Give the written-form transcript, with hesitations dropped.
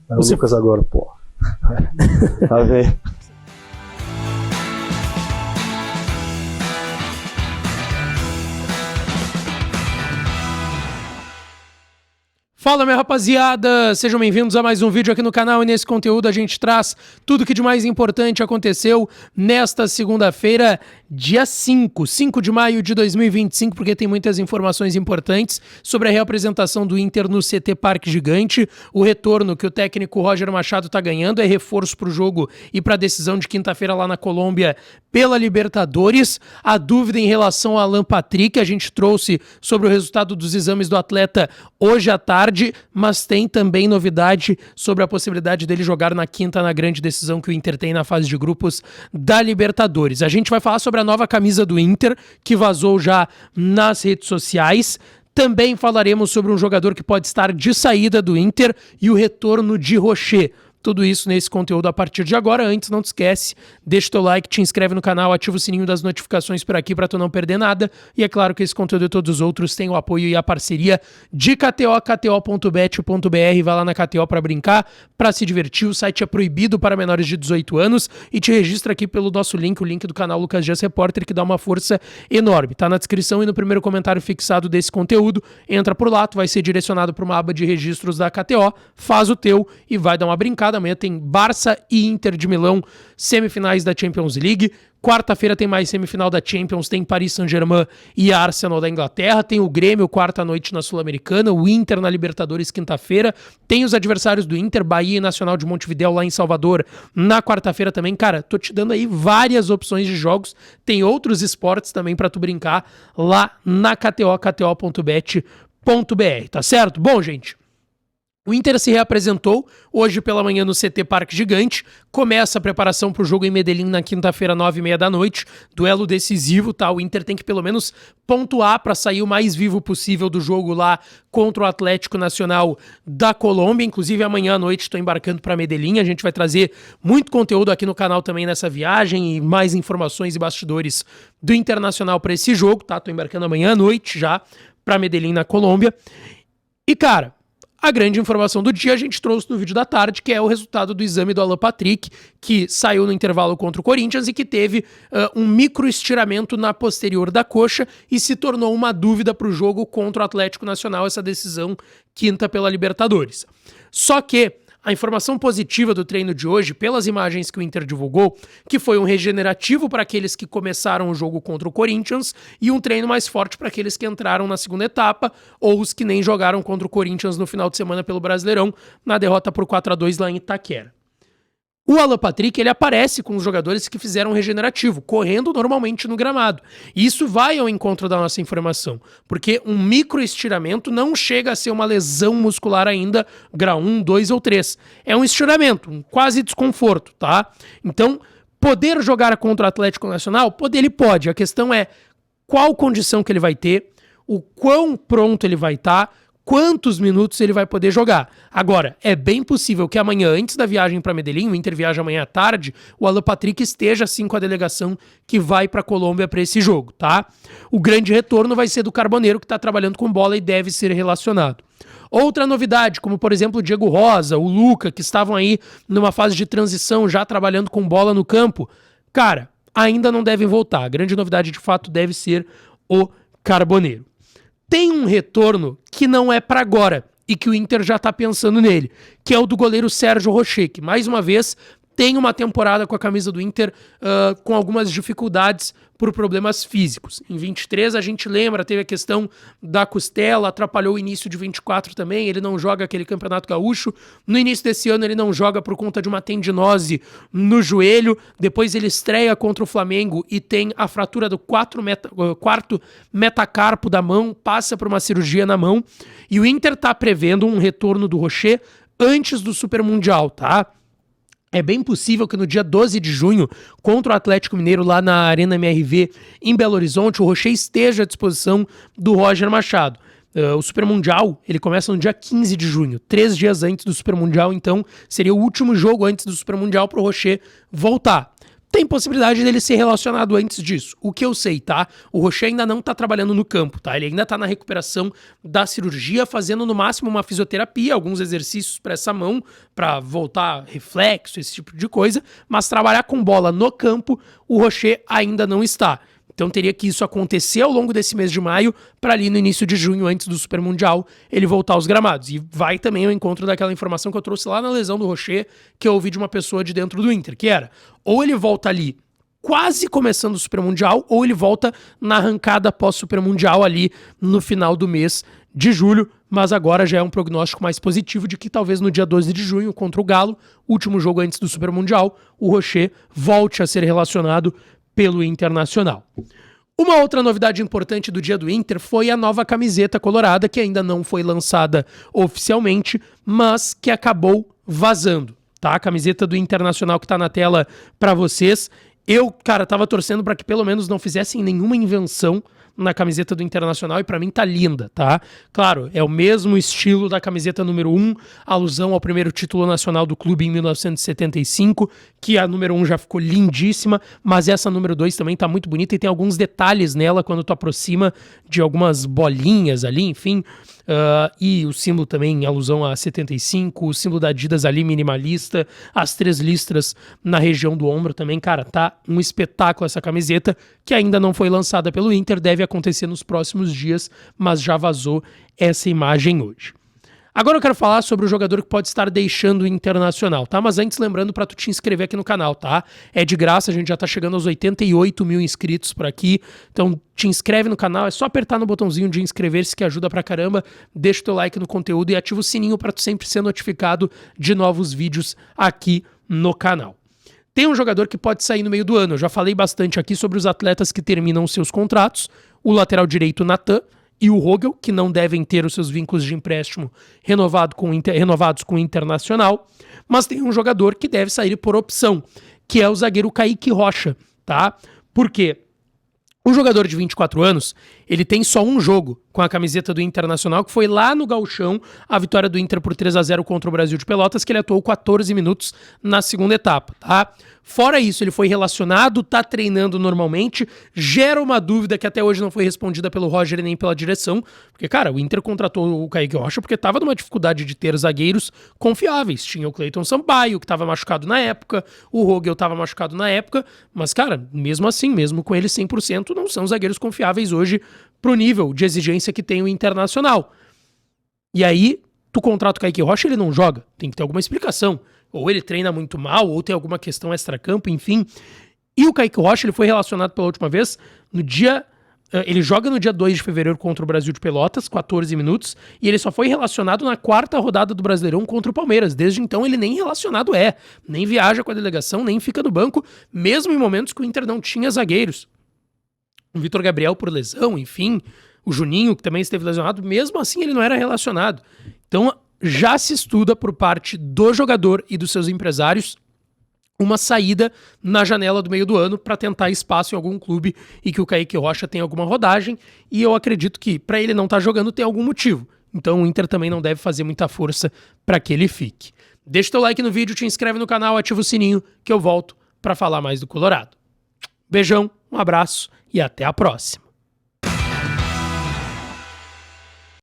É o Lucas agora, pô. Tá vendo? Fala, minha rapaziada! Sejam bem-vindos a mais um vídeo aqui no canal, e nesse conteúdo a gente traz tudo que de mais importante aconteceu nesta segunda-feira, dia 5 de maio de 2025, porque tem muitas informações importantes sobre a reapresentação do Inter no CT Parque Gigante, o retorno que o técnico Roger Machado tá ganhando, é reforço pro jogo e pra decisão de quinta-feira lá na Colômbia pela Libertadores, a dúvida em relação ao Alan Patrick, a gente trouxe sobre o resultado dos exames do atleta hoje à tarde, mas tem também novidade sobre a possibilidade dele jogar na quinta na grande decisão que o Inter tem na fase de grupos da Libertadores. A gente vai falar sobre a nova camisa do Inter, que vazou já nas redes sociais. Também falaremos sobre um jogador que pode estar de saída do Inter e o retorno de Rocher. Tudo isso nesse conteúdo a partir de agora. Antes, não te esquece, deixa o teu like, te inscreve no canal, ativa o sininho das notificações por aqui para tu não perder nada. E é claro que esse conteúdo e todos os outros têm o apoio e a parceria de KTO, kto.bet.br. Vai lá na KTO para brincar, para se divertir. O site é proibido para menores de 18 anos e te registra aqui pelo nosso link, o link do canal Lucas Dias Repórter, que dá uma força enorme. Tá na descrição e no primeiro comentário fixado desse conteúdo. Entra por lá, tu vai ser direcionado para uma aba de registros da KTO, faz o teu e vai dar uma brincada. Amanhã tem Barça e Inter de Milão, semifinais da Champions League. Quarta-feira tem mais semifinal da Champions, tem Paris Saint-Germain e Arsenal da Inglaterra. Tem o Grêmio quarta-noite na Sul-Americana, o Inter na Libertadores quinta-feira. Tem os adversários do Inter, Bahia e Nacional de Montevidéu lá em Salvador na quarta-feira também. Cara, tô te dando aí várias opções de jogos. Tem outros esportes também pra tu brincar lá na KTO, kto.bet.br, tá certo? Bom, gente, o Inter se reapresentou hoje pela manhã no CT Parque Gigante, começa a preparação para o jogo em Medellín na quinta-feira, 9h30 da noite, duelo decisivo, tá? O Inter tem que pelo menos pontuar para sair o mais vivo possível do jogo lá contra o Atlético Nacional da Colômbia. Inclusive amanhã à noite estou embarcando para Medellín, a gente vai trazer muito conteúdo aqui no canal também nessa viagem e mais informações e bastidores do Internacional para esse jogo, tá? Tô embarcando amanhã à noite já para Medellín na Colômbia. E cara, a grande informação do dia a gente trouxe no vídeo da tarde, que é o resultado do exame do Alan Patrick, que saiu no intervalo contra o Corinthians e que teve um micro estiramento na posterior da coxa e se tornou uma dúvida para o jogo contra o Atlético Nacional, essa decisão quinta pela Libertadores. Só que a informação positiva do treino de hoje, pelas imagens que o Inter divulgou, que foi um regenerativo para aqueles que começaram o jogo contra o Corinthians e um treino mais forte para aqueles que entraram na segunda etapa ou os que nem jogaram contra o Corinthians no final de semana pelo Brasileirão, na derrota por 4-2 lá em Itaquera. O Alan Patrick, ele aparece com os jogadores que fizeram regenerativo, correndo normalmente no gramado. E isso vai ao encontro da nossa informação, porque um micro estiramento não chega a ser uma lesão muscular ainda, grau 1, 2 ou 3. É um estiramento, um quase desconforto, tá? Então, poder jogar contra o Atlético Nacional, poder ele pode. A questão é qual condição que ele vai ter, o quão pronto ele vai estar, quantos minutos ele vai poder jogar. Agora, é bem possível que amanhã, antes da viagem para Medellín, o Inter viaja amanhã à tarde, o Alan Patrick esteja sim com a delegação que vai para Colômbia para esse jogo, tá? O grande retorno vai ser do Carboneiro, que está trabalhando com bola e deve ser relacionado. Outra novidade, como por exemplo o Diego Rosa, o Luca, que estavam aí numa fase de transição, já trabalhando com bola no campo, cara, ainda não devem voltar. A grande novidade de fato deve ser o Carboneiro. Tem um retorno que não é para agora e que o Inter já tá pensando nele, que é o do goleiro Sérgio Rocher, que mais uma vez tem uma temporada com a camisa do Inter com algumas dificuldades por problemas físicos. Em 23 a gente lembra, teve a questão da costela, atrapalhou o início de 24 também, ele não joga aquele Campeonato Gaúcho. No início desse ano ele não joga por conta de uma tendinose no joelho, depois ele estreia contra o Flamengo e tem a fratura do quarto metacarpo da mão, passa por uma cirurgia na mão, e o Inter tá prevendo um retorno do Rocher antes do Super Mundial, tá? É bem possível que no dia 12 de junho, contra o Atlético Mineiro lá na Arena MRV em Belo Horizonte, o Rocher esteja à disposição do Roger Machado. O Super Mundial, ele começa no dia 15 de junho, 3 dias antes do Super Mundial, então seria o último jogo antes do Super Mundial para o Rocher voltar. tem possibilidade dele ser relacionado antes disso. O que eu sei, tá? O Rocher ainda não tá trabalhando no campo, tá? Ele ainda tá na recuperação da cirurgia, fazendo no máximo uma fisioterapia, alguns exercícios para essa mão, para voltar reflexo, esse tipo de coisa, mas trabalhar com bola no campo, o Rocher ainda não está. Então teria que isso acontecer ao longo desse mês de maio, para ali no início de junho, antes do Super Mundial, ele voltar aos gramados. E vai também ao encontro daquela informação que eu trouxe lá na lesão do Rocher, que eu ouvi de uma pessoa de dentro do Inter, que era, ou ele volta ali quase começando o Super Mundial, ou ele volta na arrancada pós-Super Mundial ali no final do mês de julho, mas agora já é um prognóstico mais positivo de que talvez no dia 12 de junho, contra o Galo, último jogo antes do Super Mundial, o Rocher volte a ser relacionado pelo Internacional. Uma outra novidade importante do dia do Inter foi a nova camiseta colorada, que ainda não foi lançada oficialmente, mas que acabou vazando, tá? A camiseta do Internacional que tá na tela para vocês. Eu, cara, tava torcendo para que pelo menos não fizessem nenhuma invenção na camiseta do Internacional e pra mim tá linda, tá? Claro, é o mesmo estilo da camiseta número 1, alusão ao primeiro título nacional do clube em 1975, que a número 1 já ficou lindíssima, mas essa número 2 também tá muito bonita e tem alguns detalhes nela quando tu aproxima de algumas bolinhas ali, enfim, e o símbolo também em alusão a 75, o símbolo da Adidas ali minimalista, as 3 listras na região do ombro também, cara, tá um espetáculo essa camiseta, que ainda não foi lançada pelo Inter, deve acontecer nos próximos dias, mas já vazou essa imagem hoje. Agora eu quero falar sobre o jogador que pode estar deixando o Internacional, tá? Mas antes, lembrando para tu te inscrever aqui no canal, tá? É de graça, a gente já tá chegando aos 88 mil inscritos por aqui, então te inscreve no canal, é só apertar no botãozinho de inscrever-se que ajuda pra caramba, deixa o teu like no conteúdo e ativa o sininho para tu sempre ser notificado de novos vídeos aqui no canal. Tem um jogador que pode sair no meio do ano, eu já falei bastante aqui sobre os atletas que terminam seus contratos, o lateral direito Natan e o Rogel, que não devem ter os seus vínculos de empréstimo renovados com o Internacional, mas tem um jogador que deve sair por opção, que é o zagueiro Kaique Rocha, tá? Por quê? O jogador de 24 anos, ele tem só um jogo com a camiseta do Internacional, que foi lá no Gauchão, a vitória do Inter por 3-0 contra o Brasil de Pelotas, que ele atuou 14 minutos na segunda etapa, tá? Fora isso, ele foi relacionado, tá treinando normalmente, gera uma dúvida que até hoje não foi respondida pelo Roger nem pela direção, porque, cara, o Inter contratou o Kaique Rocha porque tava numa dificuldade de ter zagueiros confiáveis. Tinha o Cleiton Sampaio, que tava machucado na época, o Rogel tava machucado na época, mas, cara, mesmo assim, mesmo com ele 100%, não são zagueiros confiáveis hoje pro nível de exigência que tem o Internacional. E aí, tu contrata o Kaique Rocha, ele não joga. Tem que ter alguma explicação. Ou ele treina muito mal, ou tem alguma questão extracampo, enfim. E o Kaique Rocha, ele foi relacionado pela última vez no dia... Ele joga no dia 2 de fevereiro contra o Brasil de Pelotas, 14 minutos, e ele só foi relacionado na 4ª rodada do Brasileirão contra o Palmeiras. Desde então ele nem relacionado nem viaja com a delegação, nem fica no banco, mesmo em momentos que o Inter não tinha zagueiros. O Vitor Gabriel por lesão, enfim, o Juninho, que também esteve lesionado, mesmo assim ele não era relacionado. Então já se estuda por parte do jogador e dos seus empresários uma saída na janela do meio do ano para tentar espaço em algum clube e que o Kaique Rocha tenha alguma rodagem, e eu acredito que para ele não estar jogando tem algum motivo. Então o Inter também não deve fazer muita força para que ele fique. Deixa teu like no vídeo, te inscreve no canal, ativa o sininho que eu volto para falar mais do Colorado. Beijão, um abraço e até a próxima.